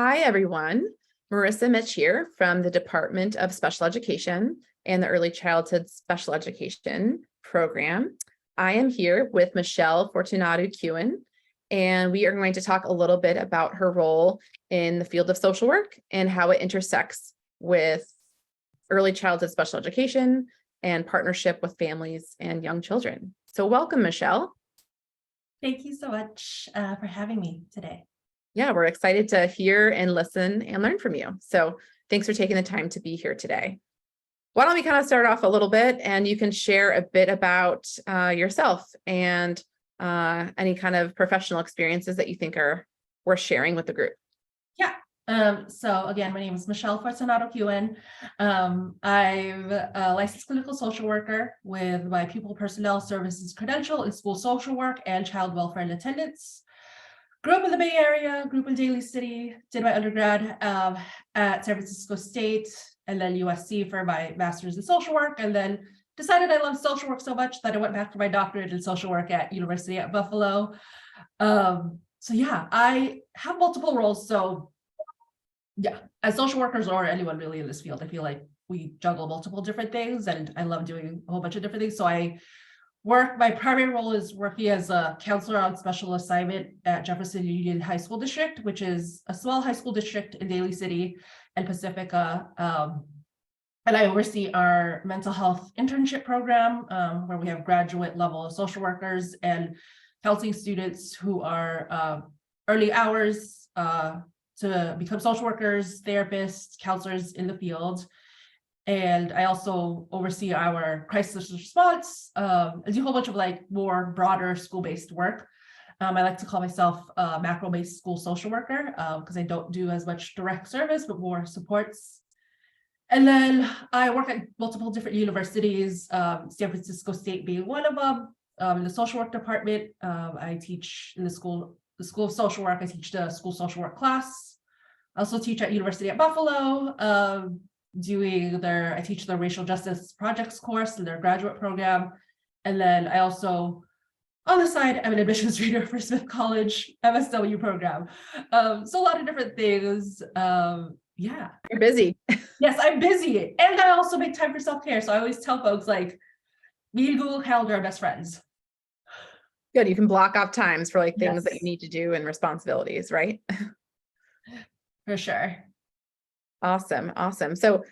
Hi, everyone. Maryssa Mitsch here from the Department of Special Education and the Early Childhood Special Education Program. I am here with Michelle Fortunado-Kewin, and we are going to talk a little bit about her role in the field of social work and how it intersects with early childhood special education and partnership with families and young children. So welcome, Michelle. Thank you so much for having me today. Yeah, we're excited to hear and listen and learn from you. So thanks for taking the time to be here today. Why don't we kind of start off a little bit and you can share a bit about yourself and any kind of professional experiences that you think are worth sharing with the group. Yeah. So again, my name is Michelle Fortunado-Kewin. I'm a licensed clinical social worker with my pupil personnel services credential in school social work and child welfare and attendance. Grew up in the Bay Area, grew up in Daly City, did my undergrad at San Francisco State and then USC for my master's in social work, and then decided I loved social work so much that I went back for my doctorate in social work at University at Buffalo. So yeah, I have multiple roles. So yeah, as social workers or anyone really in this field, I feel like we juggle multiple different things and I love doing a whole bunch of different things. So my primary role is working as a counselor on special assignment at Jefferson Union High School District, which is a small high school district in Daly City and Pacifica. And I oversee our mental health internship program, where we have graduate level social workers and counseling students who are early hours to become social workers, therapists, counselors in the field. And I also oversee our crisis response, and do a whole bunch of more broader school-based work. I like to call myself a macro-based school social worker because I don't do as much direct service, but more supports. And then I work at multiple different universities, San Francisco State being one of them. In the social work department, I teach in the School of Social Work. I teach the school social work class. I also teach at University at Buffalo. I teach the racial justice projects course in their graduate program. And then I also, on the side, I'm an admissions reader for Smith College MSW program. So a lot of different things. Yeah. You're busy. Yes, I'm busy. And I also make time for self-care. So I always tell folks me and Google Calendar are best friends. Good. You can block off times for things that you Yes. need to do and responsibilities, right? For sure. Awesome. So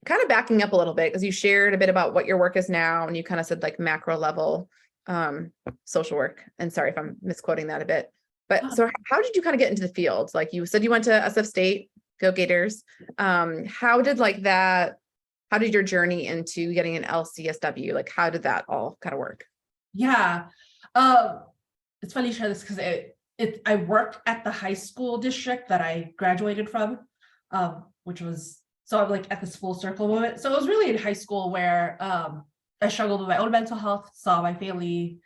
kind of backing up a little bit, because you shared a bit about what your work is now, and you kind of said macro level social work. And sorry if I'm misquoting that a bit. But so how did you kind of get into the field? Like you said, you went to SF State, go Gators. How did your journey into getting an LCSW, how did that all kind of work? Yeah. It's funny you share this because I worked at the high school district that I graduated from, which was, so I'm at this full circle moment. So it was really in high school where I struggled with my own mental health, saw my family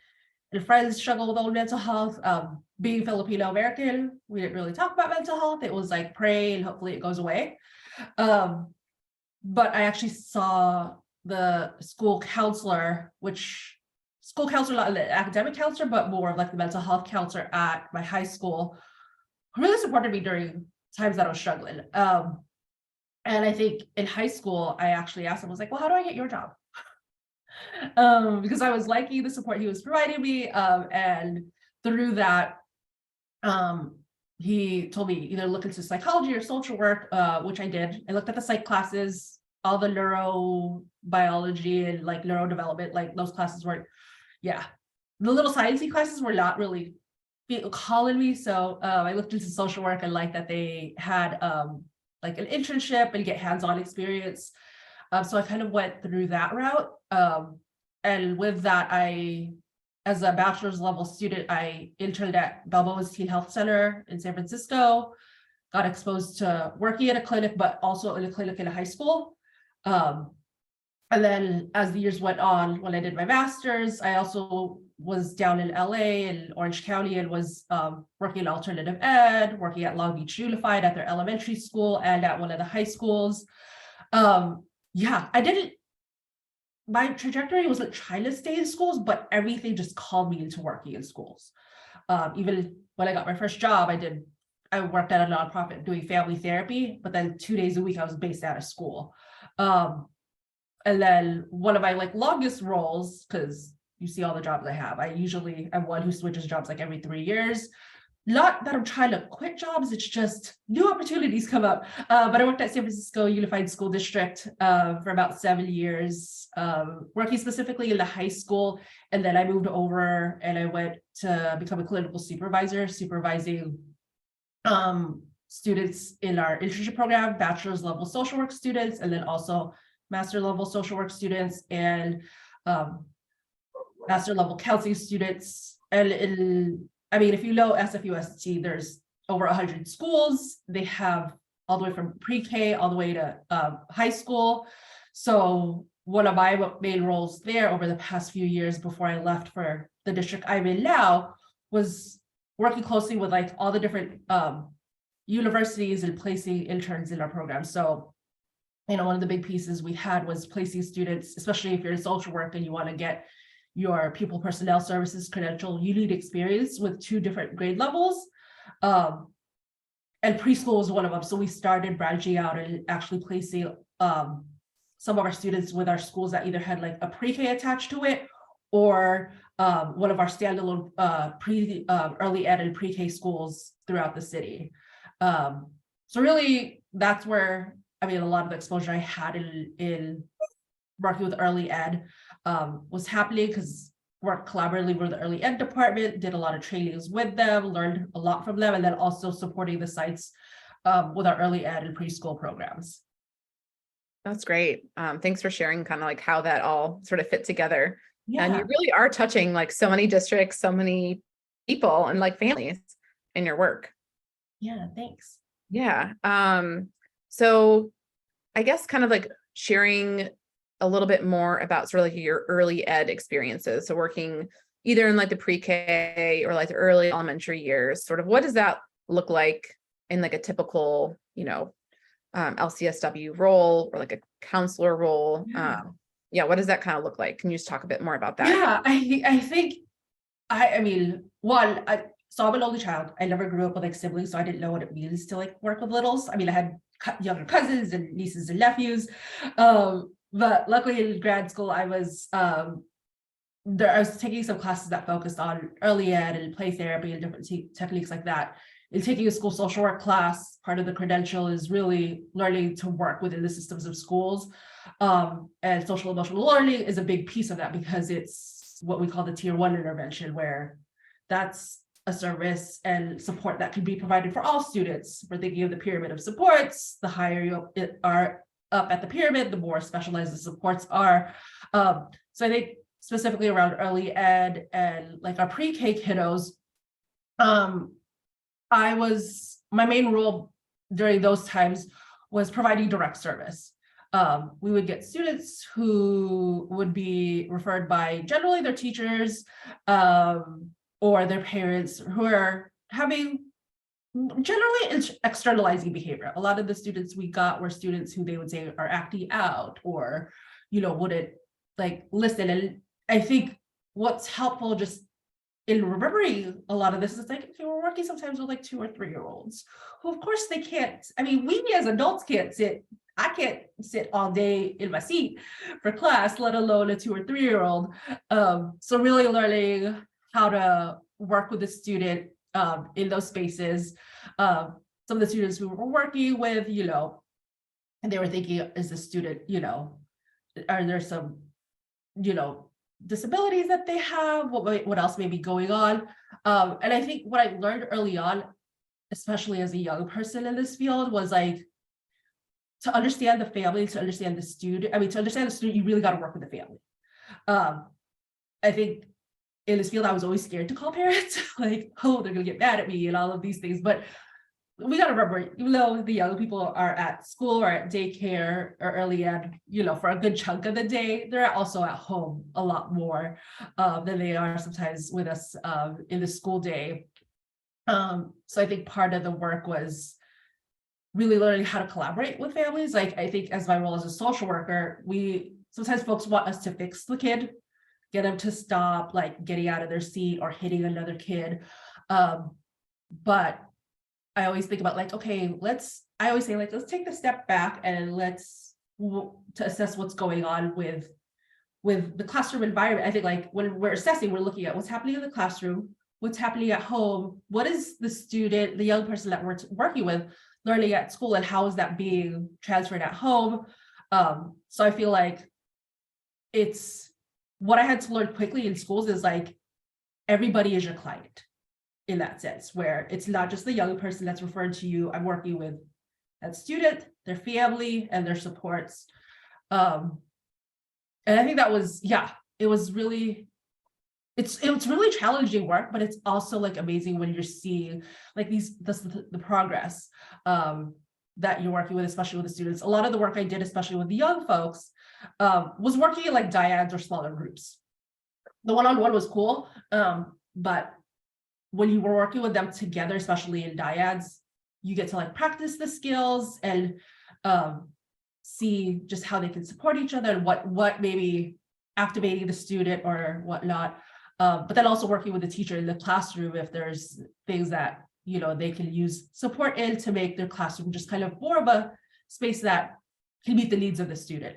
and friends struggle with own mental health. Being Filipino American, we didn't really talk about mental health. It was pray and hopefully it goes away. But I actually saw the school counselor, not an academic counselor, but more of the mental health counselor at my high school, who really supported me during times that I was struggling. And I think in high school, I actually asked him, I was well, how do I get your job? Because I was liking the support he was providing me. And through that, he told me either look into psychology or social work, which I did. I looked at the psych classes, all the neurobiology and neurodevelopment, those classes weren't, the little sciencey classes were not really calling me. So I looked into social work and liked that they had an internship and get hands-on experience. So I kind of went through that route. And with that, as a bachelor's level student, I interned at Balboa's Teen Health Center in San Francisco, got exposed to working at a clinic, but also in a clinic in a high school. And then as the years went on, when I did my master's, I also was down in LA and Orange County and was working in alternative ed, working at Long Beach Unified at their elementary school and at one of the high schools. My trajectory wasn't trying to stay in schools, but everything just called me into working in schools. Even when I got my first job, I worked at a nonprofit doing family therapy, but then 2 days a week I was based out of school. And then one of my like longest roles, because you see all the jobs I have, I'm one who switches jobs like every 3 years. Not that I'm trying to quit jobs, it's just new opportunities come up. But I worked at San Francisco Unified School District for about 7 years, working specifically in the high school. And then I moved over and I went to become a clinical supervisor, supervising students in our internship program, bachelor's level social work students, and then also master level social work students and master level counseling students. And I mean, if you know SFUST, there's over 100 schools. They have all the way from pre-K all the way to high school. So one of my main roles there over the past few years before I left for the district I'm in now was working closely with like all the different universities and placing interns in our program. So, you know, one of the big pieces we had was placing students, especially if you're in social work and you want to get your pupil personnel services credential, you need experience with 2 different grade levels. And preschool was one of them. So we started branching out and actually placing some of our students with our schools that either had like a pre-K attached to it or one of our standalone early ed and pre-K schools throughout the city. So really that's where, I mean, a lot of the exposure I had in working with early ed was happening because worked collaboratively with the early ed department, did a lot of trainings with them, learned a lot from them, and then also supporting the sites with our early ed and preschool programs. That's great. Thanks for sharing kind of like how that all sort of fit together. Yeah. And you really are touching like so many districts, so many people and like families in your work. Yeah, thanks. Yeah. So I guess kind of like sharing a little bit more about sort of like your early ed experiences. So working either in like the pre-K or like the early elementary years, sort of what does that look like in like a typical, you know, LCSW role or like a counselor role? Yeah. What does that kind of look like? Can you just talk a bit more about that? Yeah, I think, I mean, so I'm an only child. I never grew up with like siblings, so I didn't know what it means to like work with littles. I mean, I had younger cousins and nieces and nephews. But luckily in grad school, I was taking some classes that focused on early ed and play therapy and different techniques like that. In taking a school social work class, part of the credential is really learning to work within the systems of schools. And social emotional learning is a big piece of that because it's what we call the tier 1 intervention, where that's a service and support that can be provided for all students. We're thinking of the pyramid of supports. The higher you are up at the pyramid, the more specialized the supports are. So I think specifically around early ed and like our pre-K kiddos, my main role during those times was providing direct service. We would get students who would be referred by generally their teachers or their parents who are having generally externalizing behavior. A lot of the students we got were students who they would say are acting out or, you know, wouldn't like listen. And I think what's helpful just in remembering a lot of this is like, okay, we're working sometimes with like 2 or 3 year olds who of course they can't, I mean, we as adults I can't sit all day in my seat for class, let alone a 2 or 3 year old. So really learning how to work with the student in those spaces. Some of the students we were working with, you know, and they were thinking, is the student, you know, are there some, you know, disabilities that they have? What else may be going on? And I think what I learned early on, especially as a young person in this field, was like, to understand the family, to understand the student, you really got to work with the family. I think in this field, I was always scared to call parents, like, oh, they're gonna get mad at me and all of these things. But we got to remember, even though the young people are at school or at daycare or early ed, you know, for a good chunk of the day, they're also at home a lot more than they are sometimes with us in the school day. So I think part of the work was really learning how to collaborate with families. Like, I think as my role as a social worker, sometimes folks want us to fix the kid, get them to stop like getting out of their seat or hitting another kid. But I always think about like, okay, I always say like, let's take the step back and to assess what's going on with the classroom environment. I think like when we're assessing, we're looking at what's happening in the classroom, what's happening at home, what is the young person that we're working with learning at school, and how is that being transferred at home. So I feel like it's what I had to learn quickly in schools is like, everybody is your client in that sense, where it's not just the young person that's referring to you. I'm working with that student, their family, and their supports. And I think that was, it was really, it's really challenging work, but it's also like amazing when you're seeing like the progress that you're working with, especially with the students. A lot of the work I did, especially with the young folks, was working in like dyads or smaller groups. The one-on-one was cool, but when you were working with them together, especially in dyads, you get to like practice the skills and see just how they can support each other and what maybe activating the student or whatnot. But then also working with the teacher in the classroom, if there's things that, you know, they can use support in to make their classroom just kind of more of a space that can meet the needs of the student.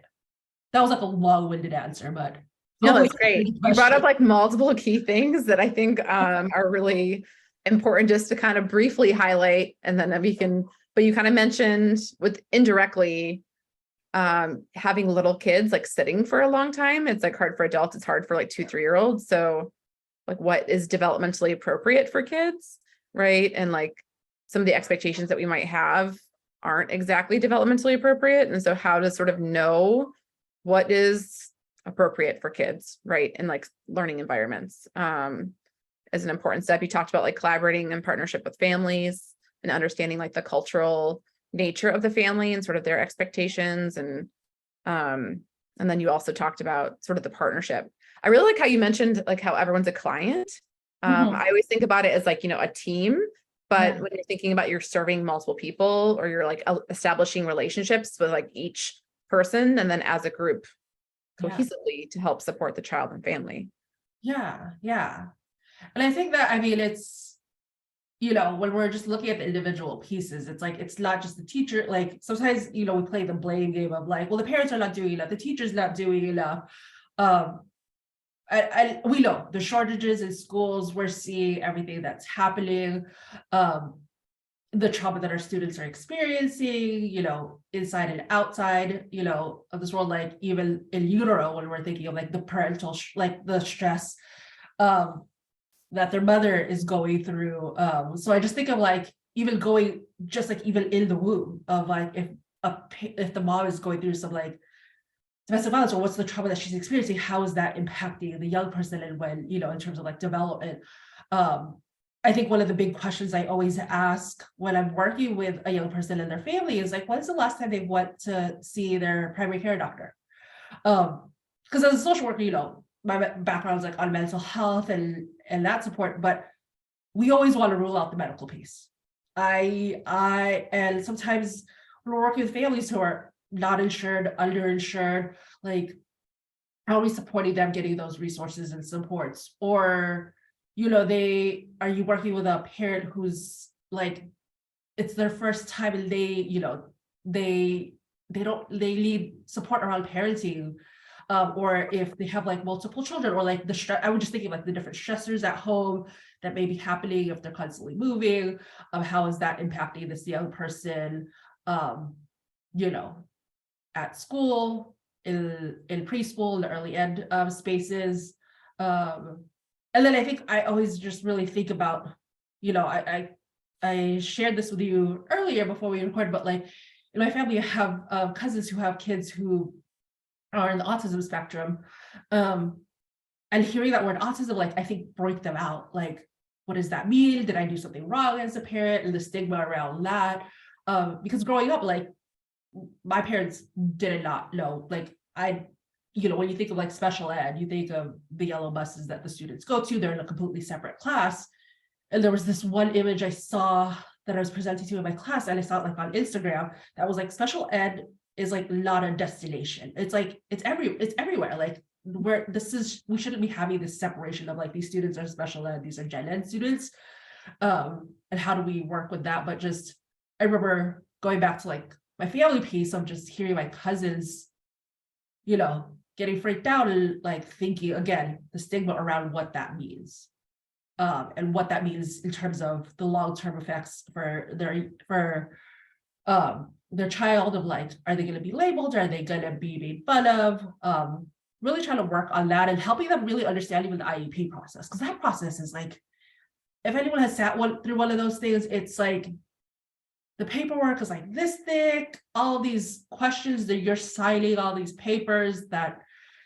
That was like a long-winded answer, but no, that's great. You brought up like multiple key things that I think are really important just to kind of briefly highlight, and then but you kind of mentioned with indirectly having little kids like sitting for a long time. It's like hard for adults, it's hard for like 2-3-year-olds. So like what is developmentally appropriate for kids, right? And like some of the expectations that we might have aren't exactly developmentally appropriate. And so how to sort of know what is appropriate for kids, right? And like learning environments is an important step. You talked about like collaborating in partnership with families and understanding like the cultural nature of the family and sort of their expectations. And then you also talked about sort of the partnership. I really like how you mentioned like how everyone's a client. I always think about it as like, you know, a team, but when you're thinking about you're serving multiple people or you're like establishing relationships with like each person and then as a group cohesively to help support the child and family. Yeah. And I think that, I mean, it's, you know, when we're just looking at the individual pieces, it's like, it's not just the teacher. Like sometimes, you know, we play the blame game of like, well, the parents are not doing enough, the teacher's not doing enough. We know the shortages in schools, we're seeing everything that's happening, the trauma that our students are experiencing, you know, inside and outside, you know, of this world, like even in utero, when we're thinking of like the parental, like the stress that their mother is going through. So I just think of like, even going, just like even in the womb of like, if the mom is going through some like domestic violence or what's the trauma that she's experiencing, how is that impacting the young person, and when, you know, in terms of like development. I think one of the big questions I always ask when I'm working with a young person and their family is like, when's the last time they went to see their primary care doctor? Because as a social worker, you know, my background is like on mental health and that support, but we always want to rule out the medical piece. And sometimes when we're working with families who are not insured, underinsured, like how are we supporting them getting those resources and supports? Or, you know, are you working with a parent who's like, it's their first time and they, you know, they need support around parenting. Or if they have like multiple children, or like the stress, I was just thinking like the different stressors at home that may be happening if they're constantly moving, how is that impacting this young person, you know, at school, in preschool, in the early ed spaces. And then I think I always just really think about, you know, I shared this with you earlier before we recorded, but like in my family, I have cousins who have kids who are in the autism spectrum. And hearing that word autism, like I think break them out. Like, what does that mean? Did I do something wrong as a parent? And the stigma around that. Because growing up, like my parents did not know, like you know, when you think of like special ed, you think of the yellow buses that the students go to, they're in a completely separate class. And there was this one image I saw that I was presenting to in my class, and I saw it like on Instagram, that was like special ed is like not a destination. It's like, it's everywhere. Like we shouldn't be having this separation of like, these students are special ed, these are gen ed students. And how do we work with that? But just, I remember going back to like my family piece of just hearing my cousins, getting freaked out and like thinking again, the stigma around what that means. And what that means in terms of the long-term effects for their child of like, are they going to be labeled? Are they going to be made fun of? Really trying to work on that and helping them really understand even the IEP process. Because that process is like, if anyone has sat through one of those things, it's like the paperwork is like this thick, all these questions that you're signing, all these papers that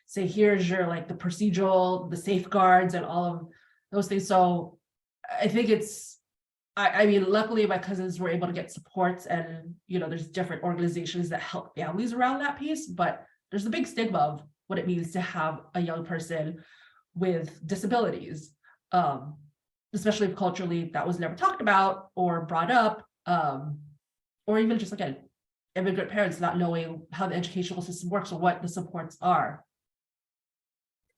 say, here's your like the procedural, the safeguards and all of those things. So I think I mean, luckily my cousins were able to get supports and, there's different organizations that help families around that piece, but there's the big stigma of what it means to have a young person with disabilities, especially if culturally that was never talked about or brought up, or even just again, immigrant parents not knowing how the educational system works or what the supports are.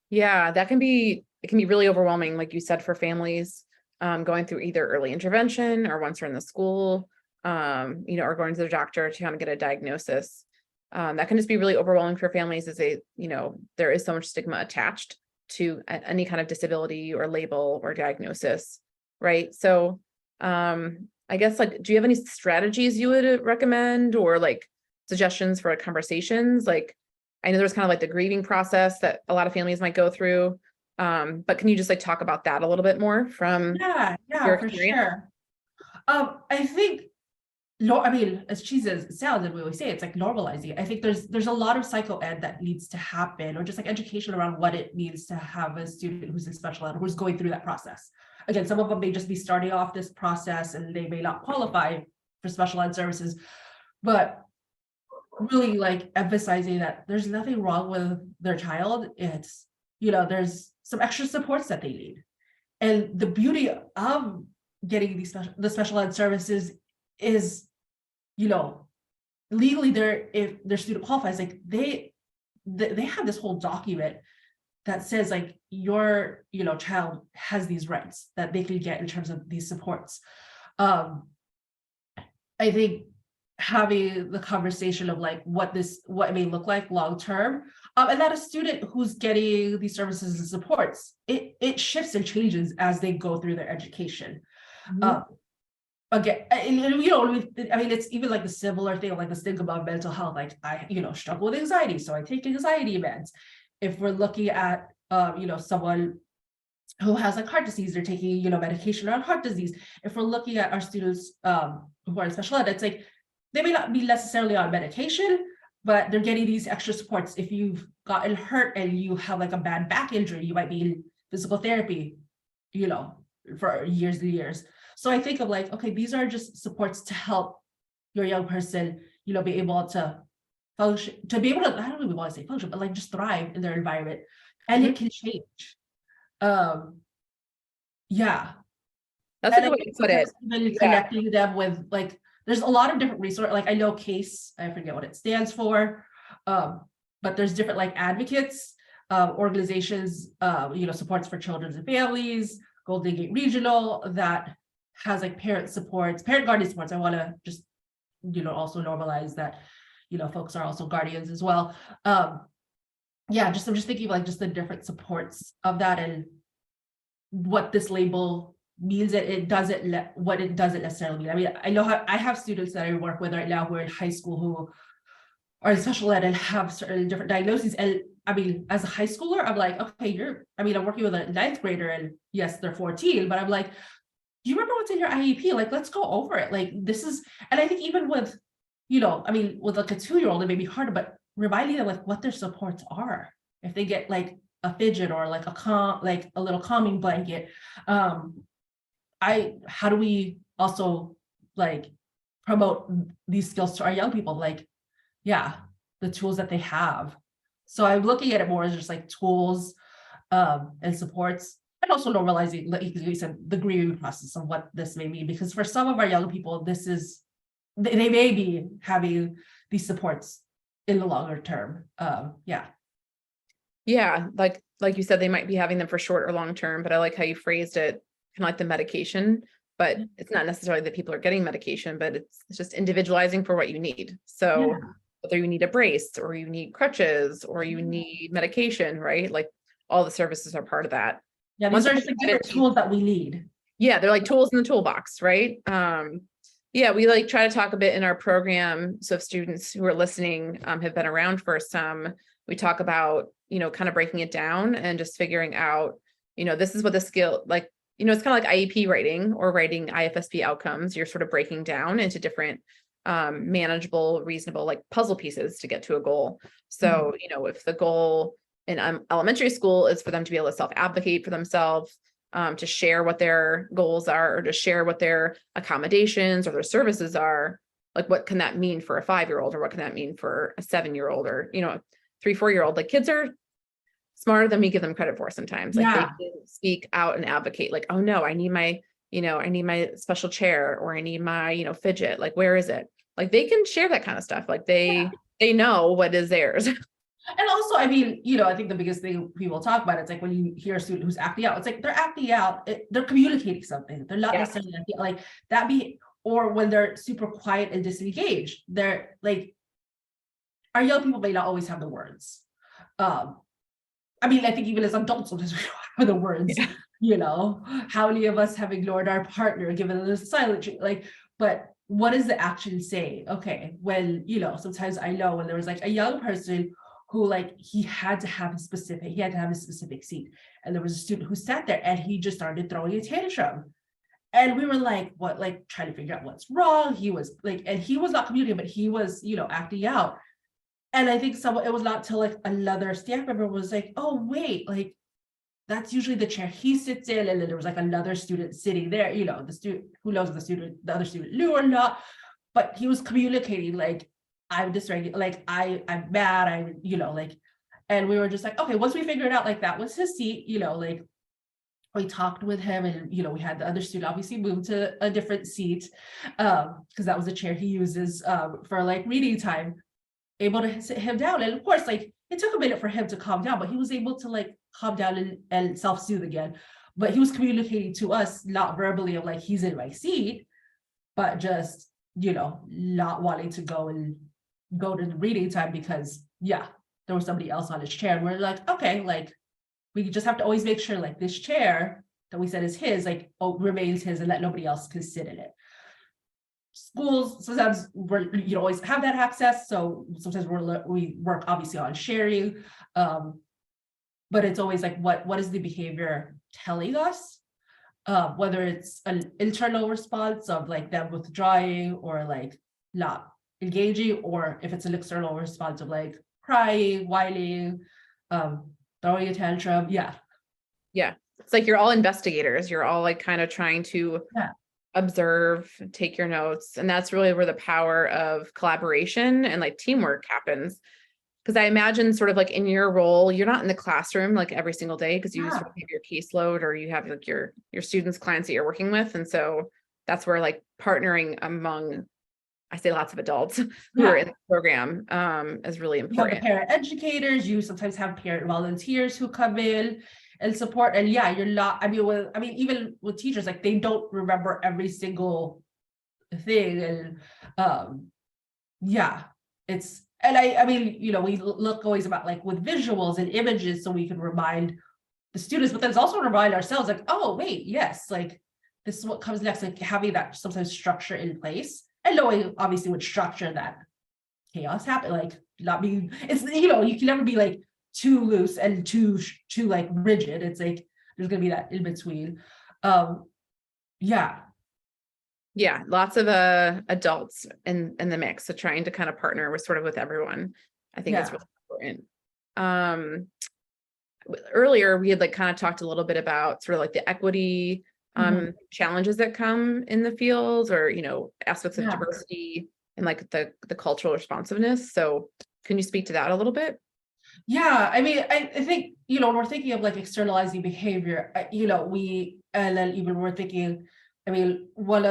Yeah, it can be really overwhelming, like you said, for families going through either early intervention or once they're in the school, or going to the doctor to kind of get a diagnosis. That can just be really overwhelming for families as there is so much stigma attached to any kind of disability or label or diagnosis, right? So I guess, like, do you have any strategies you would recommend or like suggestions for conversations? Like, I know there's kind of like the grieving process that a lot of families might go through. But can you just like talk about that a little bit more from Yeah, your for experience? sure. I think I mean, as cheesy as it sounds, and we always say it's like normalizing it. I think there's a lot of psycho ed that needs to happen, or just like education around what it means to have a student who's in special ed, who's going through that process. Again, some of them may just be starting off this process and they may not qualify for special ed services, but really like emphasizing that there's nothing wrong with their child. It's, there's some extra supports that they need. And the beauty of getting the special ed services is, legally if their student qualifies, like they have this whole document that says like your, child has these rights that they can get in terms of these supports. I think having the conversation of like what it may look like long term, and that a student who's getting these services and supports, it shifts and changes as they go through their education. Again, and I mean, it's even like the similar thing of like the stigma of mental health. Like I, struggle with anxiety, so I take anxiety meds. If we're looking at, someone who has like heart disease, they're taking, medication around heart disease. If we're looking at our students who are in special ed, it's like they may not be necessarily on medication, but they're getting these extra supports. If you've gotten hurt and you have like a bad back injury, you might be in physical therapy, for years and years. So I think of like, okay, these are just supports to help your young person, be able to function, to be able to, I don't even want to say function, but like just thrive in their environment. And it can change. Yeah. That's a good way to put it. Even connecting them with like, there's a lot of different resources. Like I know CASE, I forget what it stands for, but there's different like advocates, organizations, supports for children and families, Golden Gate Regional, that has like parent guardian supports. I want to just, also normalize that, folks are also guardians as well. I'm just thinking of like just the different supports of that and what this label means. What it doesn't necessarily mean. I mean, I know I have students that I work with right now who are in high school who are in special ed and have certain different diagnoses. And I mean, as a high schooler, I'm like, okay, I'm working with a 9th grader and yes, they're 14, but I'm like, do you remember what's in your IEP? Like, let's go over it. Like, this is, and I think even with, with like a 2-year-old, it may be harder, but reminding them like what their supports are. If they get like a fidget or like a little calming blanket, how do we also like promote these skills to our young people? Like, the tools that they have. So I'm looking at it more as just like tools and supports, and also normalizing, like you said, the grieving process of what this may mean. Because for some of our young people, they may be having these supports in the longer term. Yeah, like you said, they might be having them for short or long term, but I like how you phrased it, kind of like the medication but it's not necessarily that people are getting medication, but it's just individualizing for what you need. So Yeah. whether you need a brace or you need crutches or you need medication, right? Like all the services are part of that. Yeah, One these are thing just like different tools that we need. yeah, they're like tools in the toolbox, right? Yeah, we like try to talk a bit in our program. So if students who are listening have been around for some, we talk about, kind of breaking it down and just figuring out, this is what the skill, like, it's kind of like IEP writing or writing IFSP outcomes. You're sort of breaking down into different manageable, reasonable, like puzzle pieces to get to a goal. So, if the goal in elementary school is for them to be able to self-advocate for themselves, to share what their goals are, or to share what their accommodations or their services are, like what can that mean for a 5-year-old, or what can that mean for a 7-year-old, or, 3-4-year-old? Like kids are smarter than we give them credit for sometimes. Like they can speak out and advocate, like, oh no, I need my, I need my special chair, or I need my, fidget, like, where is it? Like they can share that kind of stuff. Like they know what is theirs. And also, I mean, I think the biggest thing people talk about, it's like when you hear a student who's acting out, it's like they're acting out, they're communicating something. They're not necessarily like that or when they're super quiet and disengaged, they're like, our young people may not always have the words. I mean, I think even as adults, sometimes we don't have the words, how many of us have ignored our partner, given them the silent treatment, like, but what does the action say? Okay, when, sometimes I know when there was like a young person who like, he had to have a specific seat. And there was a student who sat there and he just started throwing a tantrum. And we were like, what, like trying to figure out what's wrong. He was like, and he was not communicating, but he was, acting out. And I think it was not till like another staff member was like, oh, wait, like that's usually the chair he sits in. And then there was like another student sitting there, the student, who knows if the other student knew or not, but he was communicating like, I'm dysregulated, like I'm mad, like, and we were just like, okay, once we figured out like that was his seat, like we talked with him and, we had the other student obviously move to a different seat because that was the chair he uses for like reading time, able to sit him down. And of course, like it took a minute for him to calm down, but he was able to like calm down and self-soothe again. But he was communicating to us, not verbally of like, he's in my seat, but just, not wanting to go to the reading time because there was somebody else on his chair. And we're like, okay, like we just have to always make sure like this chair that we said is his, like remains his, and that nobody else can sit in it. Schools sometimes you always have that access, so sometimes we work obviously on sharing, but it's always like what is the behavior telling us, whether it's an internal response of like them withdrawing or like not engaging, or if it's an external response of like crying, whining, throwing a tantrum. Yeah, it's like you're all investigators. You're all like kind of trying to observe, take your notes. And that's really where the power of collaboration and like teamwork happens. Because I imagine sort of like in your role, you're not in the classroom like every single day because you sort of have your caseload, or you have like your students, clients that you're working with. And so that's where like partnering among, I say lots of adults who are in the program is really important. You have the parent educators, you sometimes have parent volunteers who come in and support. And you're not, I mean, even with teachers, like they don't remember every single thing. And and I mean, we look always about like with visuals and images so we can remind the students, but then it's also remind ourselves like, oh, wait, yes, like this is what comes next, like having that sometimes structure in place and knowing obviously what structure that chaos happen, like not being, it's, you can never be like too loose and too like rigid. It's like, there's gonna be that in between. Lots of adults in the mix, so trying to kind of partner with with everyone, I think is really important. Earlier we had like kind of talked a little bit about sort of like the equity challenges that come in the fields, or aspects of diversity and like the cultural responsiveness. So can you speak to that a little bit? I mean, I think when we're thinking of like externalizing behavior, and then even we're thinking, I mean, when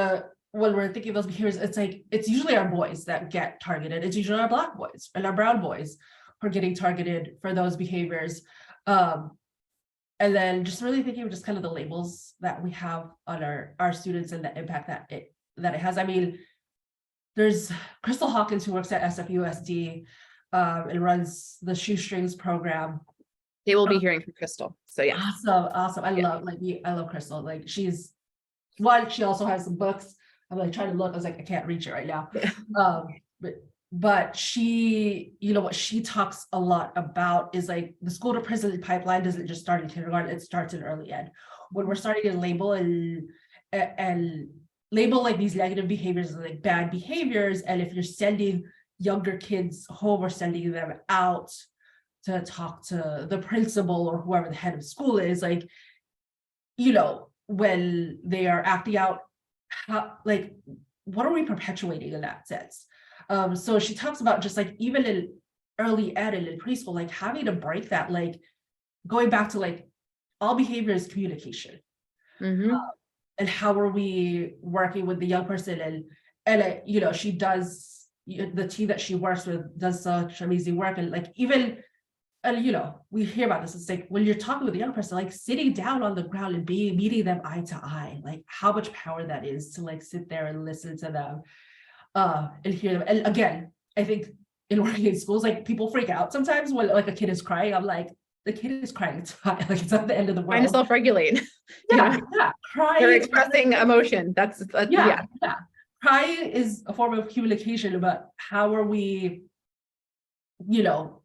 we're thinking of those behaviors, it's like it's usually our boys that get targeted. It's usually our Black boys and our brown boys who are getting targeted for those behaviors. And then just really thinking of just kind of the labels that we have on our students and the impact that it has. I mean, there's Crystal Hawkins, who works at SFUSD and runs the Shoestrings program. They will be hearing from Crystal. So yeah. Awesome. I love Crystal. Like she's one, she also has some books. I'm like trying to look. I was like, I can't reach it right now. But she, what she talks a lot about is like the school to prison pipeline doesn't just start in kindergarten, it starts in early ed. When we're starting to label and label like these negative behaviors as like bad behaviors, and if you're sending younger kids home or sending them out to talk to the principal or whoever the head of school is, like, when they are acting out, like, what are we perpetuating in that sense? So she talks about just like even in early ed and in preschool, like having to break that, like going back to like all behavior is communication. And how are we working with the young person, and she does, the team that she works with does such amazing work, and like even, and we hear about this, it's like when you're talking with a young person, like sitting down on the ground and meeting them eye to eye, like how much power that is to like sit there and listen to them and hear them. And again, I think in working in schools, like people freak out sometimes when like a kid is crying. I'm like, the kid is crying, it's fine, like it's not the end of the world. Trying to self-regulate. Yeah, crying. They're expressing emotion. That's yeah. Crying is a form of communication, but how are we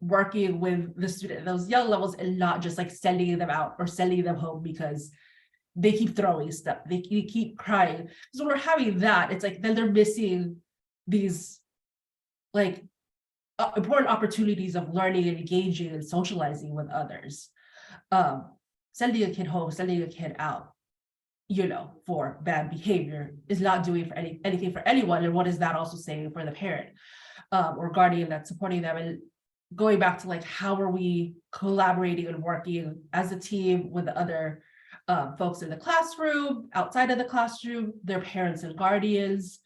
working with the student at those young levels and not just like sending them out or sending them home because they keep throwing stuff, they keep crying. So when we're having that, it's like then they're missing these like important opportunities of learning and engaging and socializing with others. Sending a kid home, sending a kid out, for bad behavior is not doing for anything for anyone. And what is that also saying for the parent or guardian that's supporting them? And going back to like, how are we collaborating and working as a team with the other folks in the classroom, outside of the classroom, their parents and guardians.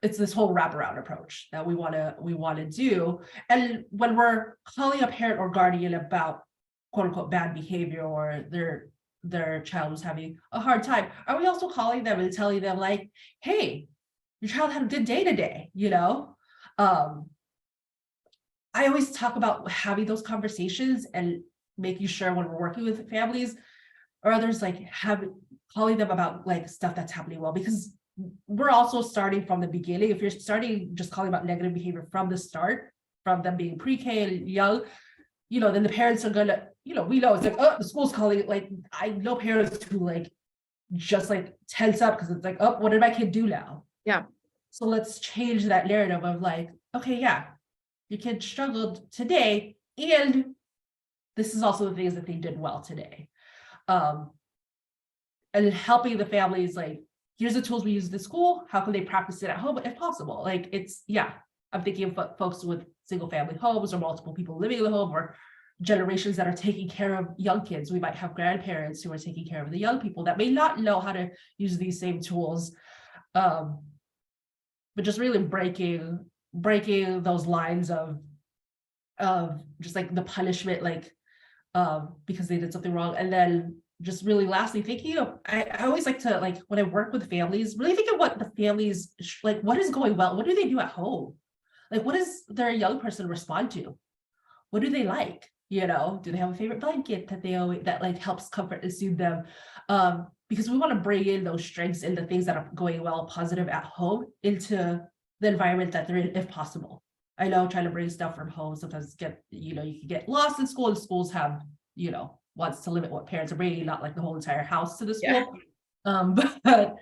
It's this whole wraparound approach that we want to do. And when we're calling a parent or guardian about quote unquote bad behavior, or their child was having a hard time, are we also calling them and telling them like, hey, your child had a good day today, I always talk about having those conversations and making sure when we're working with families or others, like calling them about like stuff that's happening well, because we're also starting from the beginning. If you're starting just calling about negative behavior from the start, from them being pre-K and young, then the parents are gonna, we know it's like, oh, the school's calling it. Like I know parents who like just like tense up because it's like, oh, what did my kid do now? Yeah. So let's change that narrative of like, okay, yeah, your kid struggled today, and this is also the things that they did well today. And helping the families, like, here's the tools we use at the school, how can they practice it at home if possible? Like it's, I'm thinking of folks with single family homes or multiple people living in the home, or generations that are taking care of young kids. We might have grandparents who are taking care of the young people that may not know how to use these same tools. But just really breaking those lines of just like the punishment, like because they did something wrong. And then just really lastly thinking of, I always like to, like when I work with families, really think of what the families, like what is going well, what do they do at home, like what does their young person respond to, what do they like, do they have a favorite blanket that they always, that like helps comfort and soothe them, because we want to bring in those strengths and the things that are going well positive at home into the environment that they're in if possible. I know trying to bring stuff from home sometimes you can get lost in school, and schools have wants to limit what parents are bringing, not like the whole entire house to the school. But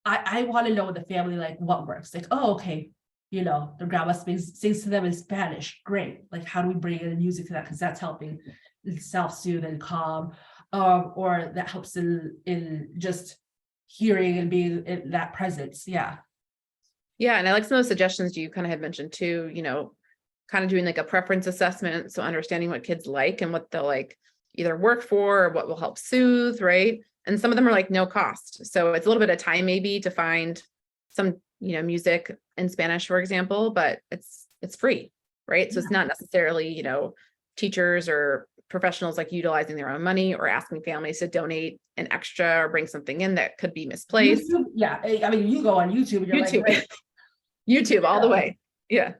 I want to know with the family, like what works, like, oh, okay, their grandma sings to them in Spanish, great, like how do we bring in music to that, because that's helping self-soothe and calm, or that helps in just hearing and being in that presence. Yeah, and I like some of those suggestions you kind of had mentioned too, kind of doing like a preference assessment, so understanding what kids like and what they'll like either work for or what will help soothe, right? And some of them are like no cost, so it's a little bit of time maybe to find some music in Spanish, for example, but it's free, right? So it's not necessarily teachers or professionals like utilizing their own money or asking families to donate an extra or bring something in that could be misplaced. YouTube, yeah, I mean, you go on YouTube and you're YouTube, like, YouTube all the way. Yeah.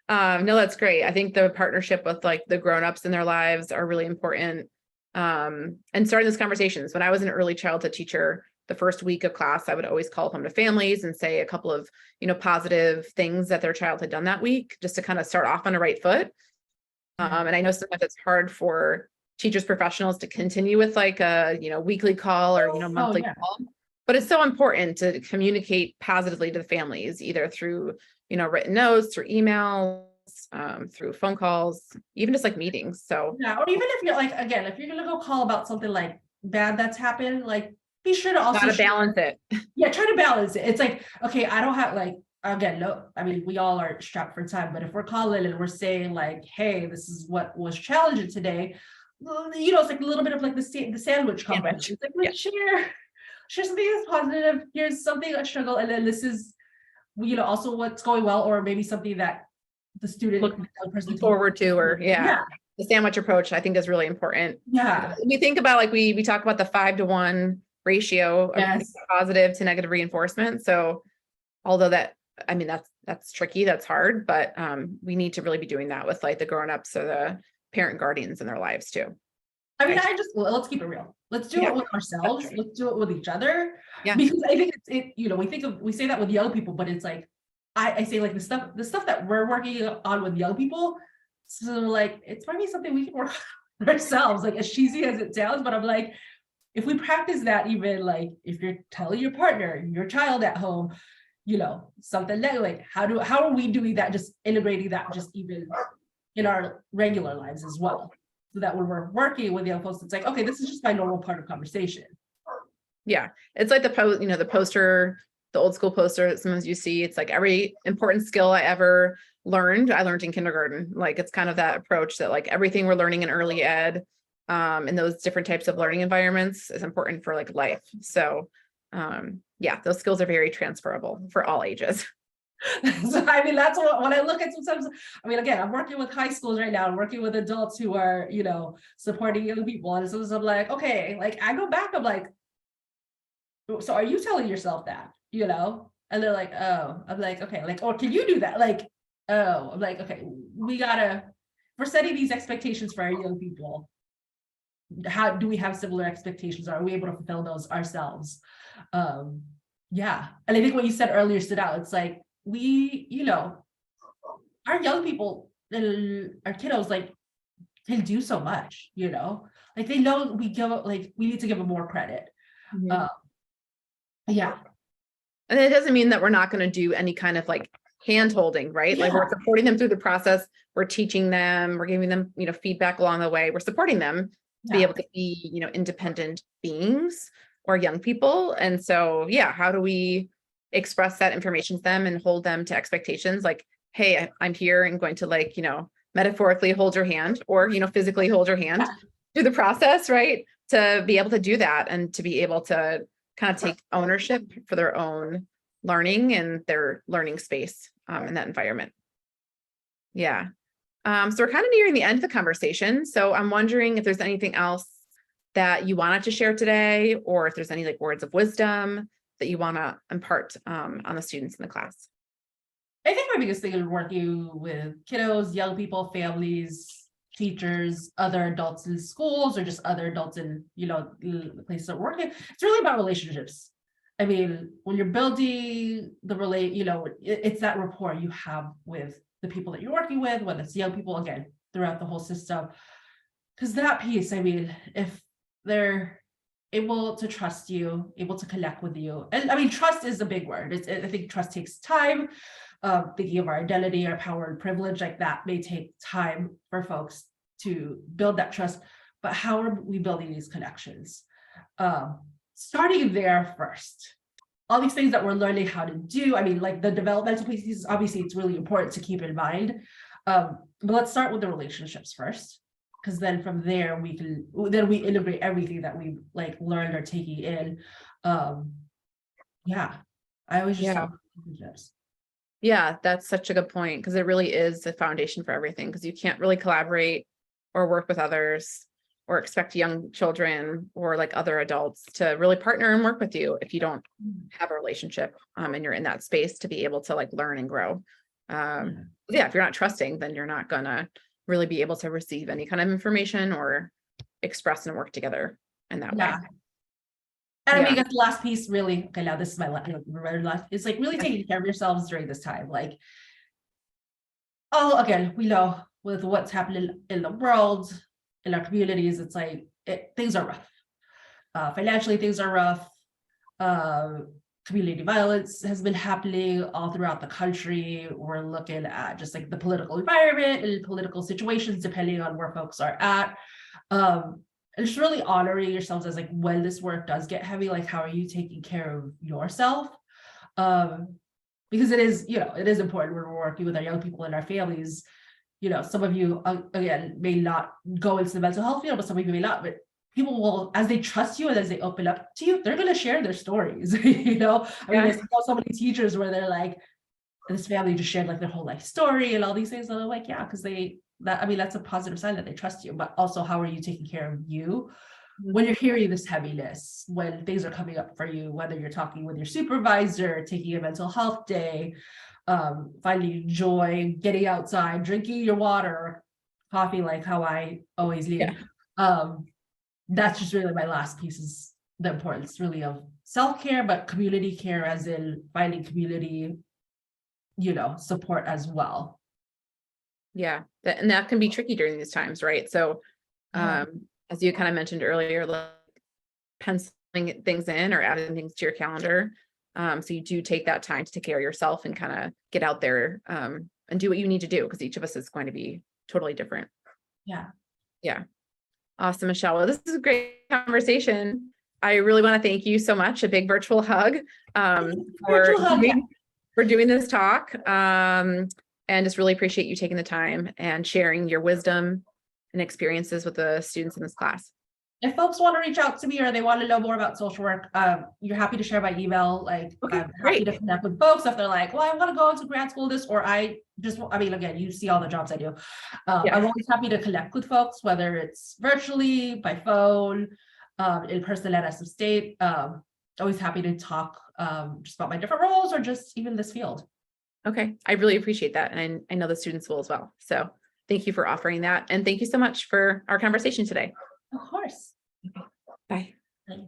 No, that's great. I think the partnership with like the grownups in their lives are really important. And starting those conversations. When I was an early childhood teacher, the first week of class, I would always call home to families and say a couple of, positive things that their child had done that week, just to kind of start off on a right foot. And I know sometimes it's hard for teachers, professionals to continue with like a, weekly call or, monthly call, but it's so important to communicate positively to the families, either through, written notes or emails, through phone calls, even just like meetings. So yeah, or even if you're like, again, if you're gonna go call about something like bad that's happened, like be sure to also balance it. Yeah, try to balance it. It's like, okay, I don't have like, again, no, I mean, we all are strapped for time, but if we're calling and we're saying like, hey, this is what was challenging today, it's like a little bit of like the sandwich company. It's like, let's share something that's positive. Here's something a struggle, and then this is, also what's going well, or maybe something that the student look forward to, or the sandwich approach I think is really important. Yeah, we think about like we talk about the 5-to-1 ratio of positive to negative reinforcement. So although that's tricky, that's hard, but we need to really be doing that with like the grown-ups or the parent guardians in their lives too. I mean, let's keep it real. Let's do it with ourselves. Let's do it with each other. Yeah. Because I think we say that with young people, but it's like, I say like the stuff that we're working on with young people. So like, it's maybe something we can work on ourselves, like as cheesy as it sounds, but I'm like, if we practice that, even like if you're telling your partner, your child at home, something like how are we doing that, just integrating that just even in our regular lives as well, so that when we're working with young folks, it's like, okay, this is just my normal part of conversation. Yeah, it's like the poster, the old school poster that sometimes you see. It's like every important skill I ever learned, I learned in kindergarten. Like it's kind of that approach that like everything we're learning in early ed, in those different types of learning environments is important for like life. So those skills are very transferable for all ages. So I mean, that's what when I look at sometimes, I mean, again, I'm working with high schools right now, I'm working with adults who are, supporting young people. And so I'm like, okay, like I go back, I'm like, so are you telling yourself that, And they're like, oh, I'm like, okay, like, or can you do that? Like, oh, I'm like, okay, we're setting these expectations for our young people. How do we have similar expectations? Are we able to fulfill those ourselves? And I think what you said earlier stood out. It's like our young people, our kiddos, like can do so much, like they know we need to give them more credit. And it doesn't mean that we're not going to do any kind of like hand holding, right? Like we're supporting them through the process. We're teaching them, we're giving them, feedback along the way. We're supporting them to be able to be, independent beings or young people. And so, how do we express that information to them and hold them to expectations? Like, hey, I'm here and going to like, metaphorically hold your hand or, physically hold your hand through the process, right? To be able to do that and to be able to kind of take ownership for their own learning and their learning space in that environment. So we're kind of nearing the end of the conversation. So I'm wondering if there's anything else that you wanted to share today, or if there's any like words of wisdom that you want to impart on the students in the class. I think my biggest thing is working with kiddos, young people, families, teachers, other adults in schools, or just other adults in, the places that we're working. It's really about relationships. I mean, when you're building it's that rapport you have with the people that you're working with, whether it's young people, again, throughout the whole system. Because that piece, I mean, if they're able to trust you, able to connect with you, and I mean, trust is a big word. I think trust takes time. Thinking of our identity, our power and privilege, like that may take time for folks to build that trust. But how are we building these connections? Starting there first. All these things that we're learning how to do, I mean, like the developmental pieces, obviously it's really important to keep in mind. But let's start with the relationships first, because then from there we integrate everything that we like learned or taking in. I always just talk about relationships. Yeah, that's such a good point, because it really is the foundation for everything, because you can't really collaborate or work with others or expect young children or like other adults to really partner and work with you if you don't have a relationship and you're in that space to be able to like learn and grow. Yeah, if you're not trusting, then you're not gonna really be able to receive any kind of information or express and work together in that way. And I Yeah. mean, I guess the last piece really, okay, now this is my last, it's like really taking care of yourselves during this time. Like, oh, again, we know with what's happening in the world, in our communities, it's like things are rough. Financially, things are rough. Community violence has been happening all throughout the country. We're looking at just like the political environment and political situations, depending on where folks are at. And just really honoring yourselves as like when this work does get heavy, like how are you taking care of yourself? Because it is, it is important when we're working with our young people and our families. Some of you, again, may not go into the mental health field, but some of you may not. But people will, as they trust you and as they open up to you, they're going to share their stories. I mean, there's so many teachers where they're like, this family just shared like their whole life story and all these things. And they're like, yeah, because that's a positive sign that they trust you. But also, how are you taking care of you when you're hearing this heaviness, when things are coming up for you, whether you're talking with your supervisor, taking a mental health day, finding joy, getting outside, drinking your water, coffee, like how I always need. That's just really my last piece, is the importance really of self-care, but community care as in finding community, support as well. Yeah, and that can be tricky during these times, right? So as you kind of mentioned earlier, like penciling things in or adding things to your calendar. So you do take that time to take care of yourself and kind of get out there and do what you need to do, because each of us is going to be totally different. Yeah. Awesome, Michelle. Well, this is a great conversation. I really want to thank you so much. A big virtual hug for doing this talk. And just really appreciate you taking the time and sharing your wisdom and experiences with the students in this class. If folks want to reach out to me or they want to know more about social work, you're happy to share my email. Like, okay, I'm happy to connect with folks if they're like, well, I want to go into grad school this, or again, you see all the jobs I do. I'm always happy to connect with folks, whether it's virtually, by phone, in person at SM State. Always happy to talk just about my different roles or just even this field. Okay, I really appreciate that. And I know the students will as well. So thank you for offering that. And thank you so much for our conversation today. Of course. Bye. Bye.